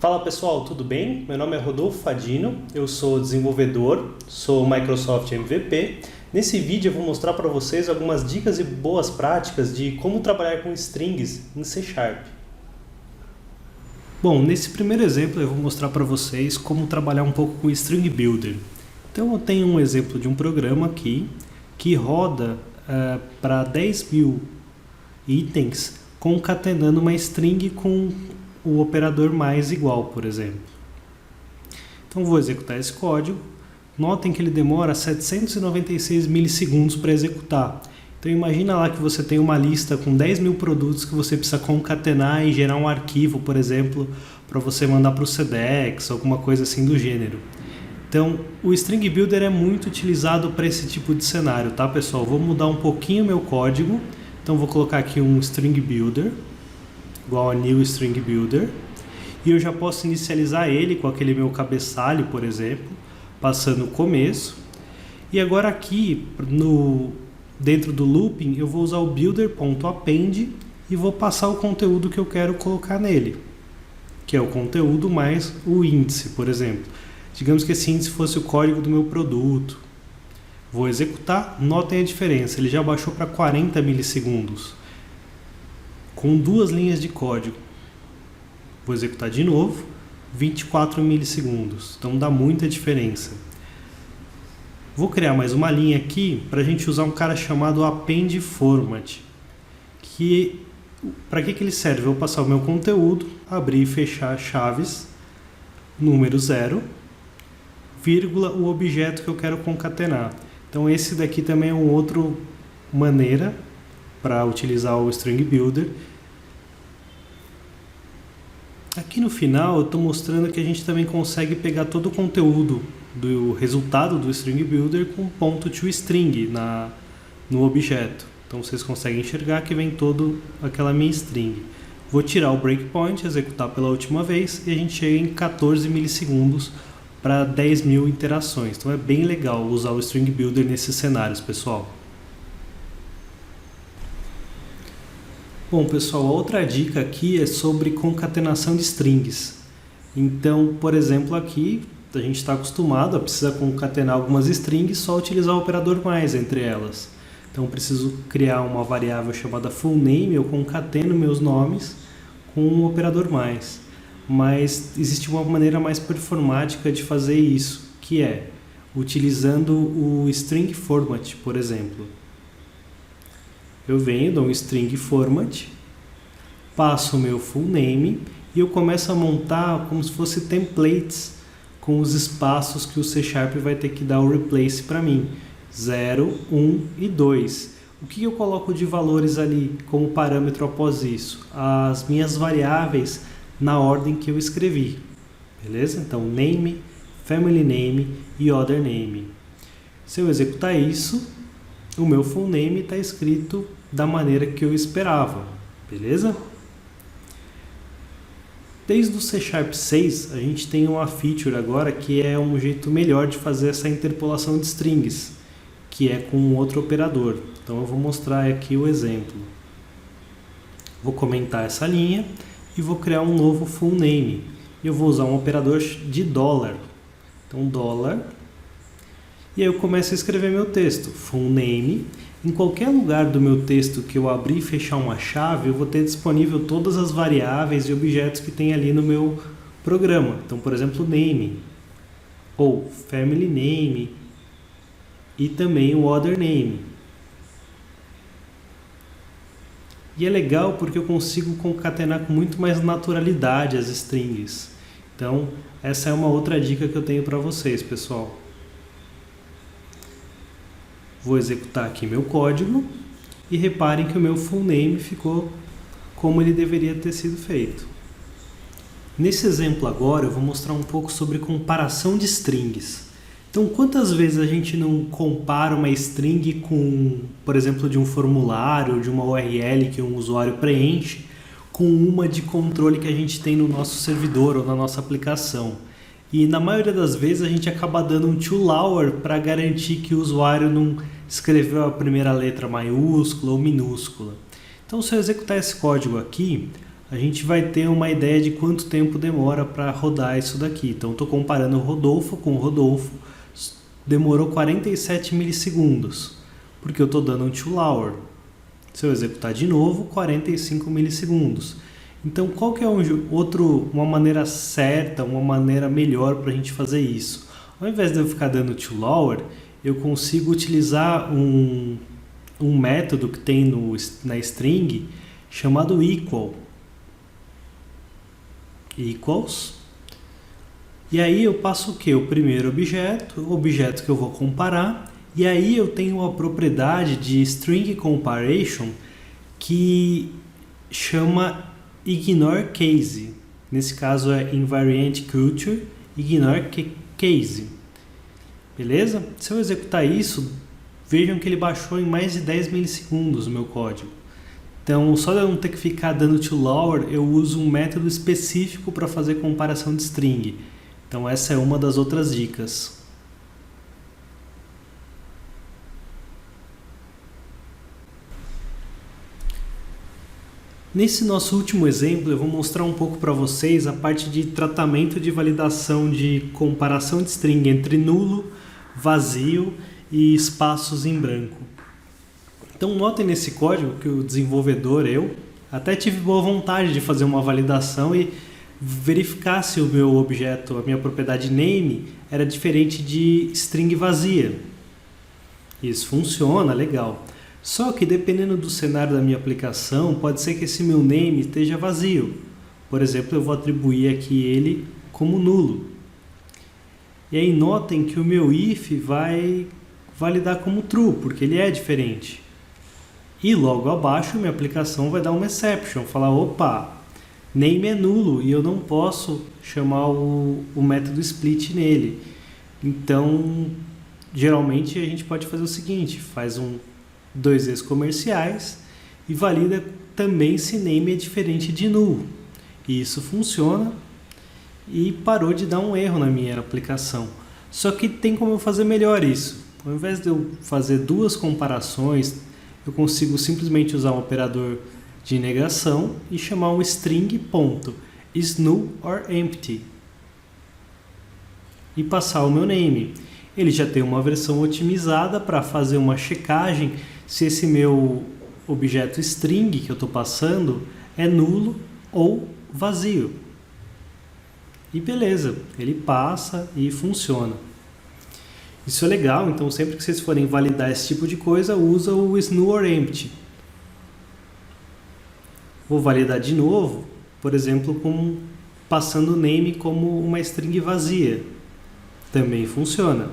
Fala pessoal, tudo bem? Meu nome é Rodolfo Fadino, eu sou desenvolvedor, sou Microsoft MVP. Nesse vídeo eu vou mostrar para vocês algumas dicas e boas práticas de como trabalhar com strings em C#. Bom, nesse primeiro exemplo eu vou mostrar para vocês como trabalhar um pouco com String Builder. Então eu tenho um exemplo de um programa aqui que roda para 10.000 itens concatenando uma string com o operador mais igual, por exemplo. Então vou executar esse código. Notem que ele demora 796 milissegundos para executar. Então imagina lá que você tem uma lista com 10.000 produtos que você precisa concatenar e gerar um arquivo, por exemplo, para você mandar para o Sedex, alguma coisa assim do gênero. Então o String Builder é muito utilizado para esse tipo de cenário, tá pessoal? Vou mudar um pouquinho meu código. Então vou colocar aqui um String Builder igual a New String Builder, e eu já posso inicializar ele com aquele meu cabeçalho, por exemplo, passando o começo. E agora aqui dentro do looping eu vou usar o builder.append e vou passar o conteúdo que eu quero colocar nele, que é o conteúdo mais o índice, por exemplo. Digamos que esse índice fosse o código do meu produto. Vou executar, notem a diferença, ele já baixou para 40 milissegundos. Com 2 linhas de código. Vou executar de novo, 24 milissegundos. Então dá muita diferença. Vou criar mais uma linha aqui para a gente usar um cara chamado append format. Para que ele serve? Eu vou passar o meu conteúdo, abrir e fechar chaves, número 0, vírgula, o objeto que eu quero concatenar. Então esse daqui também é uma outra maneira para utilizar o String Builder. Aqui no final eu estou mostrando que a gente também consegue pegar todo o conteúdo do resultado do String Builder com ponto toString no objeto. Então vocês conseguem enxergar que vem toda aquela minha string. Vou tirar o breakpoint, executar pela última vez e a gente chega em 14 milissegundos para 10.000 interações. Então é bem legal usar o String Builder nesses cenários, pessoal. Bom pessoal, a outra dica aqui é sobre concatenação de strings. Então, por exemplo, aqui a gente está acostumado a precisar concatenar algumas strings, só utilizar o operador mais entre elas. Então, eu preciso criar uma variável chamada fullName, eu concateno meus nomes com o operador mais. Mas existe uma maneira mais performática de fazer isso, que é utilizando o string format, por exemplo. Eu venho, dou um string format, passo o meu full name e eu começo a montar como se fosse templates com os espaços que o C# vai ter que dar o replace para mim. 0, 1 e 2. O que eu coloco de valores ali como parâmetro após isso? As minhas variáveis na ordem que eu escrevi. Beleza? Então, name, family name e other name. Se eu executar isso, o meu full name está escrito da maneira que eu esperava, beleza? Desde o C# 6 a gente tem uma feature agora que é um jeito melhor de fazer essa interpolação de strings, que é com outro operador. Então eu vou mostrar aqui o exemplo. Vou comentar essa linha e vou criar um novo full name. Eu vou usar um operador de $. Então $. E aí eu começo a escrever meu texto, full name. Em qualquer lugar do meu texto que eu abrir e fechar uma chave, eu vou ter disponível todas as variáveis e objetos que tem ali no meu programa. Então, por exemplo, name, ou family name, e também o other name. E é legal porque eu consigo concatenar com muito mais naturalidade as strings. Então, essa é uma outra dica que eu tenho para vocês, pessoal. Vou executar aqui meu código e reparem que o meu full name ficou como ele deveria ter sido feito. Nesse exemplo agora eu vou mostrar um pouco sobre comparação de strings. Então, quantas vezes a gente não compara uma string com, por exemplo, de um formulário, de uma URL que um usuário preenche, com uma de controle que a gente tem no nosso servidor ou na nossa aplicação? E na maioria das vezes a gente acaba dando um toLower para garantir que o usuário não escreveu a primeira letra maiúscula ou minúscula. Então, se eu executar esse código aqui, a gente vai ter uma ideia de quanto tempo demora para rodar isso daqui. Então, estou comparando o Rodolfo com o Rodolfo, demorou 47 milissegundos, porque eu estou dando um to-lower. Se eu executar de novo, 45 milissegundos. Então, qual que é uma maneira certa, uma maneira melhor para a gente fazer isso? Ao invés de eu ficar dando to-lower, eu consigo utilizar um método que tem na string chamado equal. Equals. E aí eu passo o que? O primeiro objeto, o objeto que eu vou comparar. E aí eu tenho uma propriedade de string comparison que chama ignore case. Nesse caso é invariant culture ignore case. Beleza? Se eu executar isso, vejam que ele baixou em mais de 10 milissegundos o meu código. Então, só de eu não ter que ficar dando to-lower, eu uso um método específico para fazer comparação de string. Então, essa é uma das outras dicas. Nesse nosso último exemplo, eu vou mostrar um pouco para vocês a parte de tratamento de validação de comparação de string entre nulo, vazio e espaços em branco. Então, notem nesse código que o desenvolvedor, eu, até tive boa vontade de fazer uma validação e verificar se o meu objeto, a minha propriedade name, era diferente de string vazia. Isso funciona, legal. Só que dependendo do cenário da minha aplicação, pode ser que esse meu name esteja vazio. Por exemplo, eu vou atribuir aqui ele como nulo. E aí notem que o meu if vai validar como true, porque ele é diferente. E logo abaixo minha aplicação vai dar uma exception, falar, opa, name é nulo e eu não posso chamar o método split nele. Então, geralmente a gente pode fazer o seguinte, faz dois vezes comerciais e valida também se name é diferente de null. E isso funciona e parou de dar um erro na minha aplicação. Só que tem como eu fazer melhor isso. Ao invés de eu fazer duas comparações, eu consigo simplesmente usar um operador de negação e chamar um string ponto, is null or empty, e passar o meu name. Ele já tem uma versão otimizada para fazer uma checagem se esse meu objeto string que eu estou passando é nulo ou vazio. E beleza, ele passa e funciona. Isso é legal, então sempre que vocês forem validar esse tipo de coisa, usa o is null or empty. Vou validar de novo, por exemplo, passando o name como uma string vazia. Também funciona.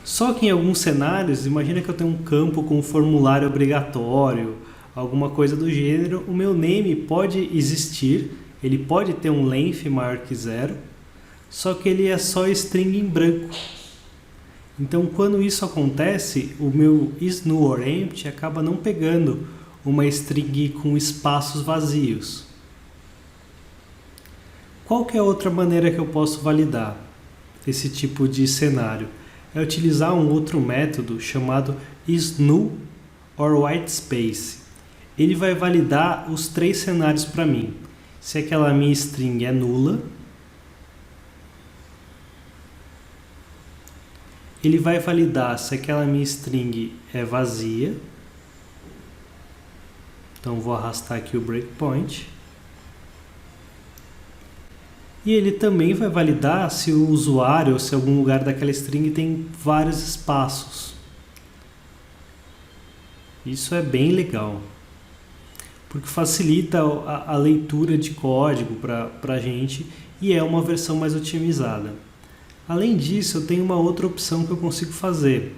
Só que em alguns cenários, imagina que eu tenho um campo com um formulário obrigatório, alguma coisa do gênero, o meu name pode existir, ele pode ter um length maior que 0, só que ele é só string em branco. Então, quando isso acontece, o meu is null or empty acaba não pegando uma string com espaços vazios. Qual que é a outra maneira que eu posso validar esse tipo de cenário? É utilizar um outro método chamado isNull or whitespace. Ele vai validar os três cenários para mim. Se aquela minha string é nula, ele vai validar se aquela minha string é vazia. Então vou arrastar aqui o breakpoint. E ele também vai validar se o usuário ou se algum lugar daquela string tem vários espaços. Isso é bem legal, porque facilita a leitura de código para a gente e é uma versão mais otimizada. Além disso, eu tenho uma outra opção que eu consigo fazer.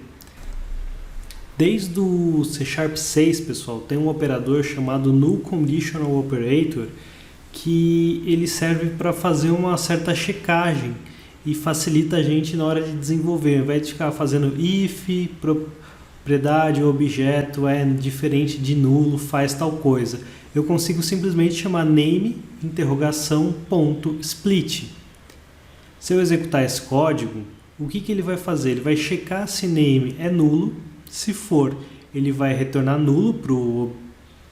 Desde o C# 6, pessoal, tem um operador chamado Null Conditional Operator, que ele serve para fazer uma certa checagem e facilita a gente na hora de desenvolver. Ao invés de ficar fazendo if, propriedade, objeto é diferente de nulo, faz tal coisa. Eu consigo simplesmente chamar name, interrogação, ponto, split. Se eu executar esse código, o que ele vai fazer? Ele vai checar se name é nulo. Se for, ele vai retornar nulo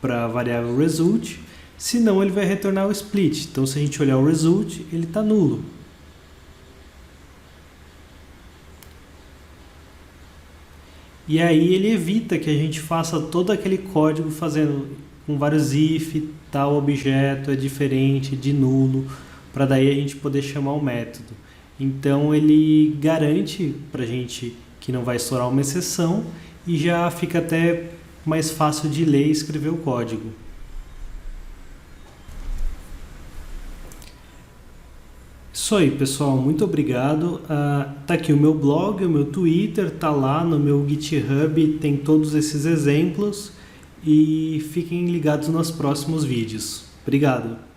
para a variável result. senão ele vai retornar o split. Então, se a gente olhar o result, ele está nulo. E aí ele evita que a gente faça todo aquele código fazendo com vários if, tal objeto é diferente de nulo, para daí a gente poder chamar o método. Então ele garante para a gente que não vai estourar uma exceção e já fica até mais fácil de ler e escrever o código. Isso aí, pessoal, muito obrigado. Tá aqui o meu blog, o meu Twitter, tá lá no meu GitHub, tem todos esses exemplos e fiquem ligados nos próximos vídeos. Obrigado.